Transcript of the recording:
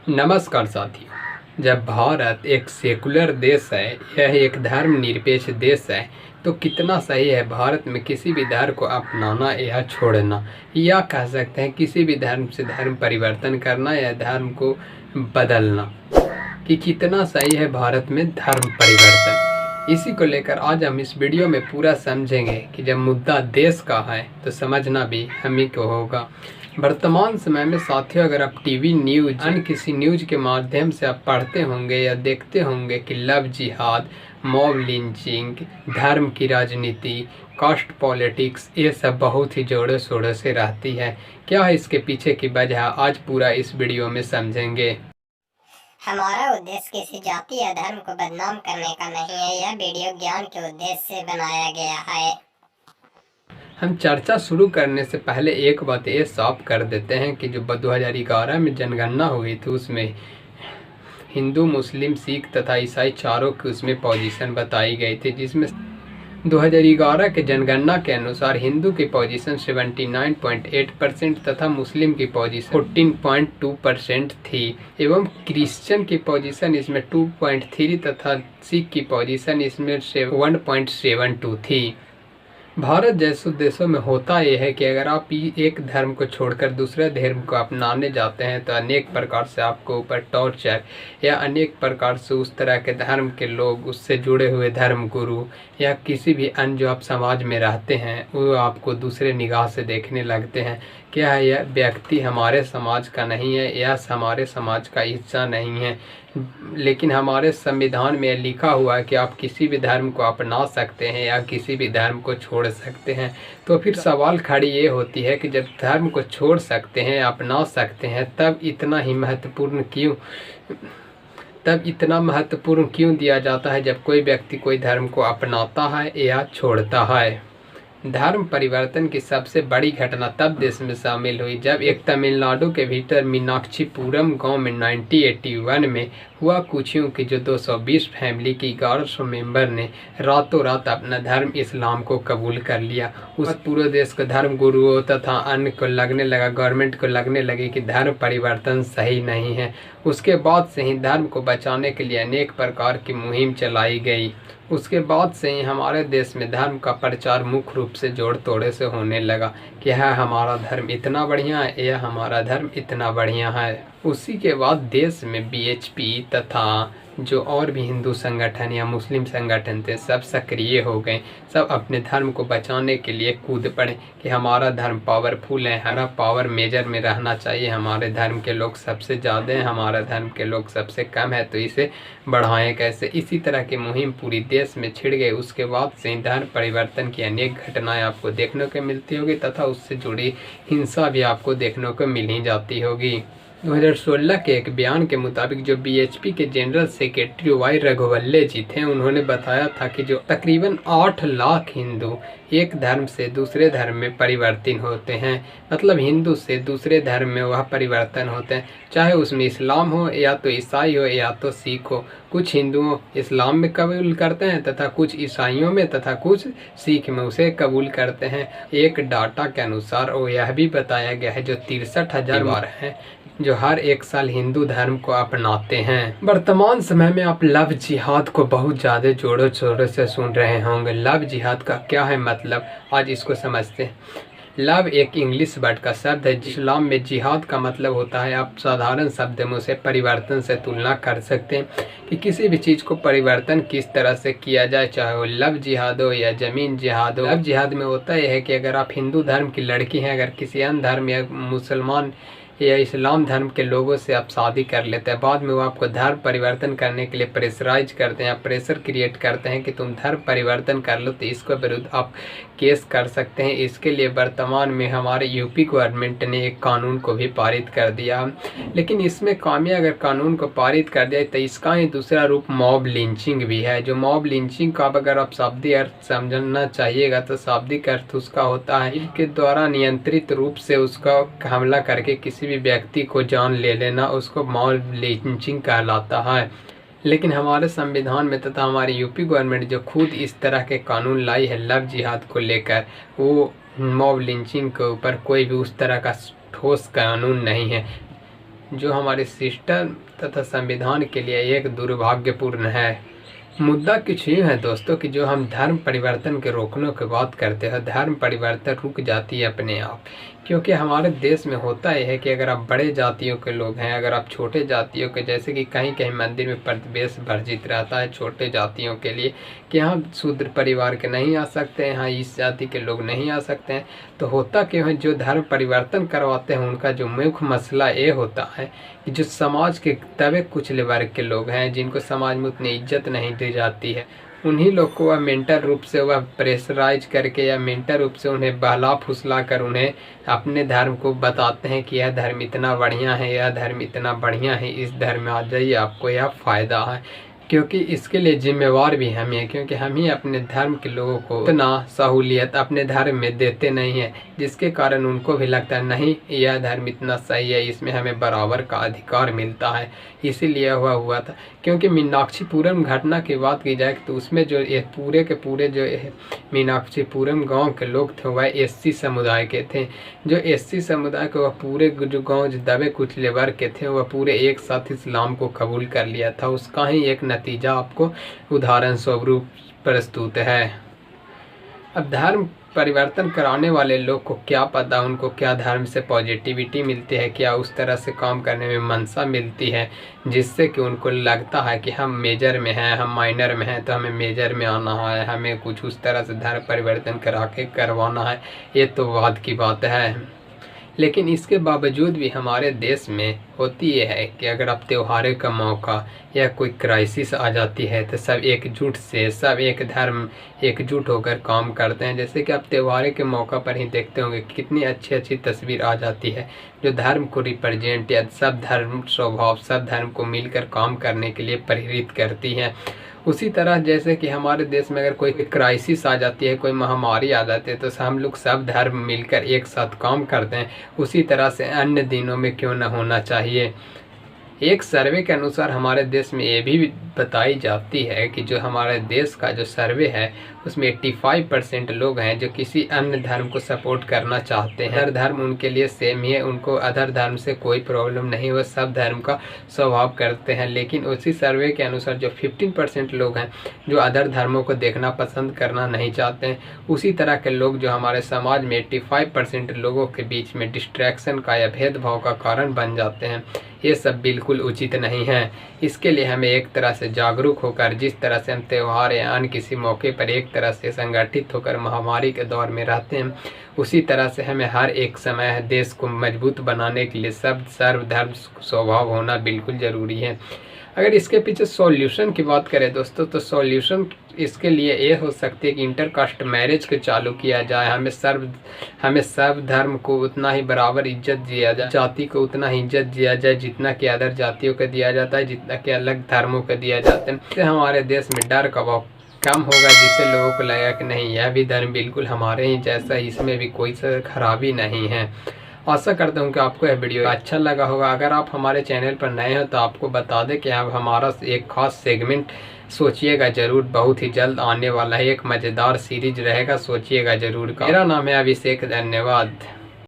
नमस्कार साथियों। जब भारत एक सेकुलर देश है, यह एक धर्मनिरपेक्ष देश है, तो कितना सही है भारत में किसी भी धर्म को अपनाना या छोड़ना, या कह सकते हैं किसी भी धर्म से धर्म परिवर्तन करना या धर्म को बदलना, कि कितना सही है भारत में धर्म परिवर्तन। इसी को लेकर आज हम इस वीडियो में पूरा समझेंगे कि जब मुद्दा देश का है तो समझना भी हम ही को होगा। वर्तमान समय में साथियों, अगर आप टीवी न्यूज अन्य किसी न्यूज के माध्यम से आप पढ़ते होंगे या देखते होंगे कि लव जिहाद, मॉब लिंचिंग, धर्म की राजनीति, कास्ट पॉलिटिक्स, ये सब बहुत ही जोरों शोरों से रहती है। क्या है इसके पीछे की वजह, आज पूरा इस वीडियो में समझेंगे। हमारा उद्देश्य किसी जाति या धर्म को बदनाम करने का नहीं है। यह वीडियो ज्ञान के उद्देश्य से बनाया गया है। हम चर्चा शुरू करने से पहले एक बात ये साफ कर देते हैं कि जो 2011 में जनगणना हुई थी उसमें हिंदू, मुस्लिम, सिख तथा ईसाई चारों की उसमें पोजीशन बताई गई थी, जिसमें 2011 के जनगणना के अनुसार हिंदू की पोजीशन 79.8% तथा मुस्लिम की पोजीशन 14.2% थी एवं क्रिश्चियन की पोजीशन इसमें 2.3 तथा सिख की पोजीशन इसमें 1.72 थी। भारत जैसे देशों में होता यह है कि अगर आप एक धर्म को छोड़कर दूसरे धर्म को अपनाने जाते हैं तो अनेक प्रकार से आपको ऊपर टॉर्चर या अनेक प्रकार से उस तरह के धर्म के लोग, उससे जुड़े हुए धर्म गुरु या किसी भी अन्य जो आप समाज में रहते हैं वो आपको दूसरे निगाह से देखने लगते हैं। क्या यह व्यक्ति हमारे समाज का नहीं है या हमारे समाज का हिस्सा नहीं है। लेकिन हमारे संविधान में लिखा हुआ है कि आप किसी भी धर्म को अपना सकते हैं या किसी भी धर्म को छोड़ सकते हैं। तो फिर सवाल खड़ी ये होती है कि जब धर्म को छोड़ सकते हैं, अपना सकते हैं, तब इतना महत्वपूर्ण क्यों दिया जाता है जब कोई व्यक्ति कोई धर्म को अपनाता है या छोड़ता है। धर्म परिवर्तन की सबसे बड़ी घटना तब देश में शामिल हुई जब एक तमिलनाडु के भीतर मीनाक्षीपुरम गांव में 1981 में हुआ। कुछ यूं कि जो 220 फैमिली की 1100 मेंबर ने रातों रात अपना धर्म इस्लाम को कबूल कर लिया। उस पूरे देश के धर्म गुरुओं तथा अन्य को लगने लगा, गवर्नमेंट को लगने लगी कि धर्म परिवर्तन सही नहीं है। उसके बाद से ही धर्म को बचाने के लिए अनेक प्रकार की मुहिम चलाई गई। उसके बाद से ही हमारे देश में धर्म का प्रचार मुख्य रूप से जोड़ तोड़े से होने लगा कि यह हमारा धर्म इतना बढ़िया है, यह हमारा धर्म इतना बढ़िया है। उसी के बाद देश में बीएचपी तथा जो और भी हिंदू संगठन या मुस्लिम संगठन थे सब सक्रिय हो गए। सब अपने धर्म को बचाने के लिए कूद पड़े कि हमारा धर्म पावरफुल है, हमारा पावर मेजर में रहना चाहिए, हमारे धर्म के लोग सबसे ज़्यादा हैं, हमारा धर्म के लोग सबसे कम है, तो इसे बढ़ाएं कैसे। इसी तरह की मुहिम पूरी देश में छिड़ गई। उसके बाद से धर्म परिवर्तन की अनेक घटनाएं आपको देखने को मिलती होगी तथा उससे जुड़ी हिंसा भी आपको देखने को मिल ही जाती होगी। 2016 के एक बयान के मुताबिक जो बीएचपी के जनरल सेक्रेटरी वाई रघुवल्ले जी थे, उन्होंने बताया था कि जो तकरीबन 8 लाख हिंदू एक धर्म से दूसरे धर्म में परिवर्तित होते हैं। मतलब हिंदू से दूसरे धर्म में वह परिवर्तन होते हैं, चाहे उसमें इस्लाम हो या तो ईसाई हो या तो सिख हो। कुछ हिंदुओं इस्लाम में कबूल करते हैं तथा कुछ ईसाइयों में तथा कुछ सिख में उसे कबूल करते हैं। एक डाटा के अनुसार और यह भी बताया गया है जो 63,000 बार हैं जो हर एक साल हिंदू धर्म को अपनाते हैं। वर्तमान समय में आप लव जिहाद को बहुत ज़्यादा जोरों शोरों से सुन रहे होंगे। लव जिहाद का क्या है मतलब, आज इसको समझते हैं। लव एक इंग्लिश वर्ड का शब्द है। इस्लाम में जिहाद का मतलब होता है, आप साधारण शब्द में उसे परिवर्तन से तुलना कर सकते हैं कि किसी भी चीज़ को परिवर्तन किस तरह से किया जाए, चाहे वो लव जिहाद हो या ज़मीन जिहाद हो। लव जिहाद में होता यह है कि अगर आप हिंदू धर्म की लड़की हैं, अगर किसी अन्य धर्म या मुसलमान या इस्लाम धर्म के लोगों से आप शादी कर लेते हैं, बाद में वो आपको धर्म परिवर्तन करने के लिए प्रेशराइज करते हैं, प्रेशर क्रिएट करते हैं कि तुम धर्म परिवर्तन कर लो, तो इसके विरुद्ध आप केस कर सकते हैं। इसके लिए वर्तमान में हमारे यूपी गवर्नमेंट ने एक कानून को भी पारित कर दिया। लेकिन इसमें कामयाब अगर कानून को पारित कर दिया तो इसका ही दूसरा रूप मॉब लिंचिंग भी है। जो मॉब लिंचिंग का अगर आप शाब्दिक अर्थ समझना चाहिएगा तो शाब्दिक अर्थ उसका होता है इनके द्वारा नियंत्रित रूप से उसका हमला करके किसी भी व्यक्ति को जान ले लेना, उसको मॉब लिंचिंग कहलाता है। लेकिन हमारे संविधान में तथा हमारी यूपी गवर्नमेंट जो खुद इस तरह के कानून लाई है लव जिहाद को लेकर, वो मॉब लिंचिंग के ऊपर कोई भी उस तरह का ठोस कानून नहीं है। जो हमारे सिस्टम तथा संविधान के लिए एक दुर्भाग्यपूर्ण है। मुद्दा कुछ यूँ है दोस्तों कि जो हम धर्म परिवर्तन के रोकने की बात करते हैं, धर्म परिवर्तन रुक जाती है अपने आप। क्योंकि हमारे देश में होता यह है कि अगर आप बड़े जातियों के लोग हैं, अगर आप छोटे जातियों के, जैसे कि कहीं कहीं मंदिर में प्रवेश वर्जित रहता है छोटे जातियों के लिए कि यहाँ शूद्र परिवार के नहीं आ सकते हैं, यहाँ इस जाति के लोग नहीं आ सकते हैं। तो होता क्यों है, जो धर्म परिवर्तन करवाते हैं उनका जो मुख्य मसला ये होता है कि जो समाज के दबे कुचले वर्ग के लोग हैं, जिनको समाज में उतनी इज्जत नहीं दी जाती है, उन्हीं लोग को वह मेंटल रूप से वह प्रेशराइज करके या मेंटल रूप से उन्हें बहला फुसला कर उन्हें अपने धर्म को बताते हैं कि यह धर्म इतना बढ़िया है, यह धर्म इतना बढ़िया है, इस धर्म में आ जाइए, आपको यह फ़ायदा है। क्योंकि इसके लिए जिम्मेवार भी हम हैं, क्योंकि हम ही अपने धर्म के लोगों को इतना सहूलियत अपने धर्म में देते नहीं हैं, जिसके कारण उनको भी लगता है नहीं यह धर्म इतना सही है, इसमें हमें बराबर का अधिकार मिलता है। इसीलिए हुआ था। क्योंकि मीनाक्षीपुरम घटना की बात की जाए तो उसमें जो ये पूरे के पूरे जो मीनाक्षीपुरम गांव के लोग थे वह एससी समुदाय के थे। जो एससी समुदाय के वह पूरे जो गांव जो दबे कुचले वर्ग के थे वह पूरे एक साथ इस्लाम को कबूल कर लिया था। उसका ही एक नतीजा आपको उदाहरण स्वरूप प्रस्तुत है। अब धर्म परिवर्तन कराने वाले लोग को क्या पता उनको क्या धर्म से पॉजिटिविटी मिलती है, क्या उस तरह से काम करने में मनसा मिलती है जिससे कि उनको लगता है कि हम मेजर में हैं, हम माइनर में हैं तो हमें मेजर में आना है, हमें कुछ उस तरह से धर्म परिवर्तन करवाना है। ये तो वाद की बात है। लेकिन इसके बावजूद भी हमारे देश में होती ये है कि अगर अब त्योहारों का मौका या कोई क्राइसिस आ जाती है तो सब एकजुट से सब एक धर्म एकजुट होकर काम करते हैं। जैसे कि आप त्योहारों के मौका पर ही देखते होंगे कितनी अच्छी अच्छी तस्वीर आ जाती है जो धर्म को रिप्रेजेंट या सब धर्म स्वभाव सब धर्म को मिलकर काम करने के लिए प्रेरित करती हैं। उसी तरह जैसे कि हमारे देश में अगर कोई क्राइसिस आ जाती है, कोई महामारी आ जाती है तो हम लोग सब धर्म मिलकर एक साथ काम करते हैं। उसी तरह से अन्य दिनों में क्यों न होना चाहिए। एक सर्वे के अनुसार हमारे देश में ये भी बताई जाती है कि जो हमारे देश का जो सर्वे है उसमें 85% लोग हैं जो किसी अन्य धर्म को सपोर्ट करना चाहते हैं। हर धर्म उनके लिए सेम ही है, उनको अदर धर्म से कोई प्रॉब्लम नहीं, वो सब धर्म का स्वभाव करते हैं। लेकिन उसी सर्वे के अनुसार जो 15% लोग हैं जो अदर धर्मों को देखना पसंद करना नहीं चाहते हैं, उसी तरह के लोग जो हमारे समाज में 85% लोगों के बीच में डिस्ट्रैक्शन का या भेदभाव का कारण बन जाते हैं, ये सब बिल्कुल उचित नहीं है। इसके लिए हमें एक तरह से जागरूक होकर जिस तरह से हम त्यौहार या अन्य किसी मौके पर एक तरह से संगठित होकर महामारी के दौर में रहते हैं, उसी तरह से हमें हर एक समय देश को मजबूत बनाने के लिए सब सर्वधर्म स्वभाव होना बिल्कुल ज़रूरी है। अगर इसके पीछे सॉल्यूशन की बात करें दोस्तों तो सॉल्यूशन इसके लिए ये हो सकती है कि इंटरकास्ट मैरिज को चालू किया जाए। हमें सब धर्म को उतना ही बराबर इज्जत दिया जाए, जाति को उतना ही इज्जत दिया जाए जितना कि अदर जातियों को दिया जाता है, जितना कि अलग धर्मों को दिया जाता है। इससे हमारे देश में डर का भाव कम होगा, जिससे लोगों को लगेगा कि नहीं यह भी धर्म बिल्कुल हमारे ही जैसा, इसमें भी कोई खराबी नहीं है। आशा करता हूँ कि आपको यह वीडियो अच्छा लगा होगा। अगर आप हमारे चैनल पर नए हैं तो आपको बता दें कि अब हमारा एक खास सेगमेंट सोचिएगा ज़रूर बहुत ही जल्द आने वाला है, एक मज़ेदार सीरीज रहेगा, सोचिएगा ज़रूर। मेरा नाम है अभिषेक, धन्यवाद।